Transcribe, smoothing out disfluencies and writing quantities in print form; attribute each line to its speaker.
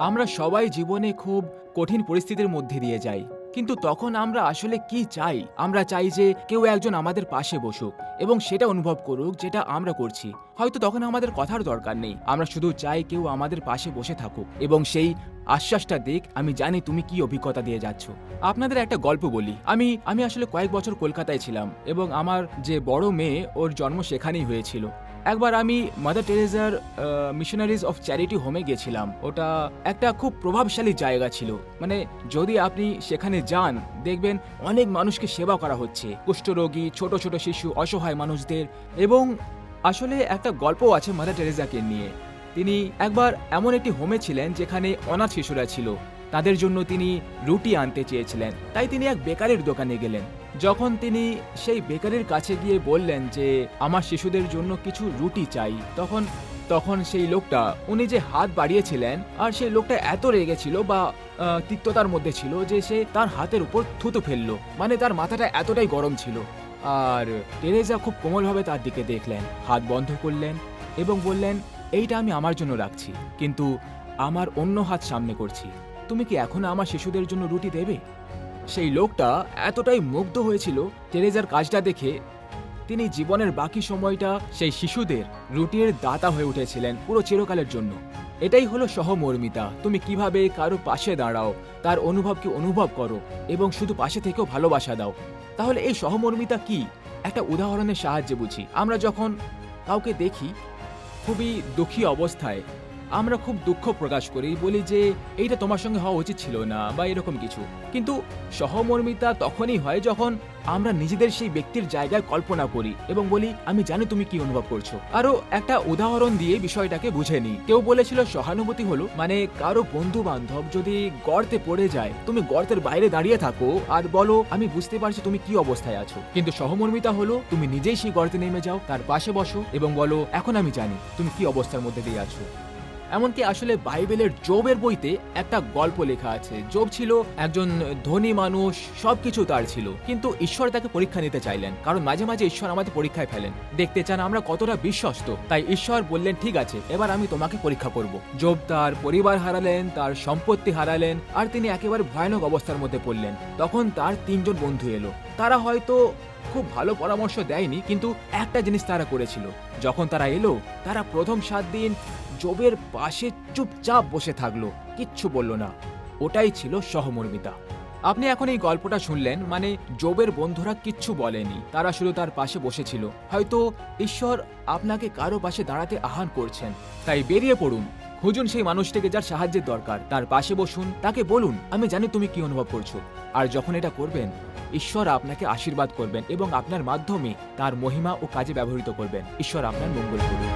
Speaker 1: আমরা সবাই জীবনে খুব কঠিন পরিস্থিতির মধ্যে দিয়ে যাই, কিন্তু তখন আমরা আসলে কি চাই? আমরা চাই যে কেউ একজন আমাদের পাশে বসুক এবং সেটা অনুভব করুক যেটা আমরা করছি। হয়তো তখন আমাদের কথার দরকার নেই, আমরা শুধু চাই কেউ আমাদের পাশে বসে থাকুক এবং সেই আশ্বাসটা দিক, আমি জানি তুমি কি অভিজ্ঞতা দিয়ে যাচ্ছ। আপনাদের একটা গল্প বলি। আমি আমি আসলে কয়েক বছর কলকাতায় ছিলাম এবং আমার যে বড় মেয়ে, ওর জন্ম সেখানেই হয়েছিল। একবার আমি মাদার টেরেজার মিশনারিজ অফ চ্যারিটি হোমে গেছিলাম। ওটা একটা খুব প্রভাবশালী জায়গা ছিল। মানে যদি আপনি সেখানে যান, দেখবেন অনেক মানুষকে সেবা করা হচ্ছে, কুষ্ঠরোগী, ছোট ছোট শিশু, অসহায় মানুষদের। এবং আসলে একটা গল্প আছে মাদার টেরেজাকে নিয়ে। তিনি একবার এমন একটি হোমে ছিলেন যেখানে অনাথ শিশুরা ছিল। তাদের জন্য তিনি রুটি আনতে চেয়েছিলেন, তাই তিনি এক বেকারির দোকানে গেলেন। যখন তিনি সেই বেকারির কাছে গিয়ে বললেন যে আমার শিশুদের জন্য কিছু রুটি চাই, তখন তখন সেই লোকটা, উনি যে হাত বাড়িয়েছিলেন, আর সেই লোকটা এত রেগেছিল বা তিক্ততার মধ্যে ছিল যে সে তার হাতের উপর থুতু ফেললো। মানে তার মাথাটা এতটাই গরম ছিল। আর টেরেজা খুব কোমলভাবে তার দিকে দেখলেন, হাত বন্ধ করলেন এবং বললেন, এইটা আমি আমার জন্য রাখছি, কিন্তু আমার অন্য হাত সামনে করছি। তুমি কি এখন আমার শিশুদের জন্য রুটি দেবে? সেই লোকটা এতটাই মুগ্ধ হয়েছিল টেরেজার কাজটা দেখে, তিনি জীবনের বাকি সময়টা সেই শিশুদের রুটির দাতা হয়ে উঠেছিলেন পুরো চিরকালের জন্য। এটাই হলো সহমর্মিতা। তুমি কিভাবে কারো পাশে দাঁড়াও, তার অনুভবকে অনুভব করো এবং শুধু পাশে থেকেও ভালোবাসা দাও। তাহলে এই সহমর্মিতা কি? একটা উদাহরণের সাহায্যে বুঝি। আমরা যখন কাউকে দেখি খুবই দুঃখী অবস্থায়, আমরা খুব দুঃখ প্রকাশ করি, বলি যে এইটা তোমার সঙ্গে হওয়া উচিত ছিল না বা এরকম কিছু। কিন্তু সহমর্মিতা তখনই হয় যখন আমরা নিজেদের সেই ব্যক্তির জায়গায় কল্পনা করি এবং বলি, আমি জানি তুমি কি অনুভব করছো। আরো একটা উদাহরণ দিয়ে বিষয়টাকে বুঝে নিই। কেউ বলেছিল সহানুভূতি হলো মানে কারো বন্ধু বান্ধব যদি গর্তে পড়ে যায়, তুমি গর্তের বাইরে দাঁড়িয়ে থাকো আর বলো, আমি বুঝতে পারছি তুমি কি অবস্থায় আছো। কিন্তু সহমর্মিতা হলো তুমি নিজেই সেই গর্তে নেমে যাও, তার পাশে বসো এবং বলো, এখন আমি জানি তুমি কি অবস্থার মধ্যে দিয়ে আছো। এমনকি আসলে বাইবেলের জবের বইতে একটা গল্প লেখা আছে। জব ছিল একজন ধনী মানুষ, সবকিছু তার ছিল, কিন্তু ঈশ্বর তাকে পরীক্ষা নিতে চাইলেন, কারণ মাঝে মাঝে ঈশ্বর আমাদের পরীক্ষায় ফেলেন, দেখতে চান আমরা কতটা বিশ্বস্ত। তাই ঈশ্বর বললেন, ঠিক আছে, এবার আমি তোমাকে পরীক্ষা করব। জব তার পরিবার হারালেন, তার সম্পত্তি হারালেন, আর তিনি একেবারে ভয়ানক অবস্থার মধ্যে পড়লেন। তখন তার 3 জন বন্ধু এলো। তারা হয়তো খুব ভালো পরামর্শ দেয়নি, কিন্তু একটা জিনিস তারা করেছিল। যখন তারা এলো, তারা প্রথম 7 দিন জবের পাশে চুপচাপ বসে থাকলো, কিচ্ছু বলল না। ওটাই ছিল সহমর্মিতা। আপনি এখন এই গল্পটা শুনলেন, মানে জবের বন্ধুরা কিচ্ছু বলেনি, তারা শুধু তার পাশে বসেছিল। হয়তো ঈশ্বর আপনাকে কারো পাশে দাঁড়াতে আহ্বান করছেন, তাই বেরিয়ে পড়ুন, খুঁজুন সেই মানুষটিকে যার সাহায্যের দরকার, তার পাশে বসুন, তাকে বলুন, আমি জানি তুমি কি অনুভব করছো। আর যখন এটা করবেন, ঈশ্বর আপনাকে আশীর্বাদ করবেন এবং আপনার মাধ্যমে তার মহিমা ও কাজে ব্যবহৃত করবেন। ঈশ্বর আপনার মঙ্গল করুন।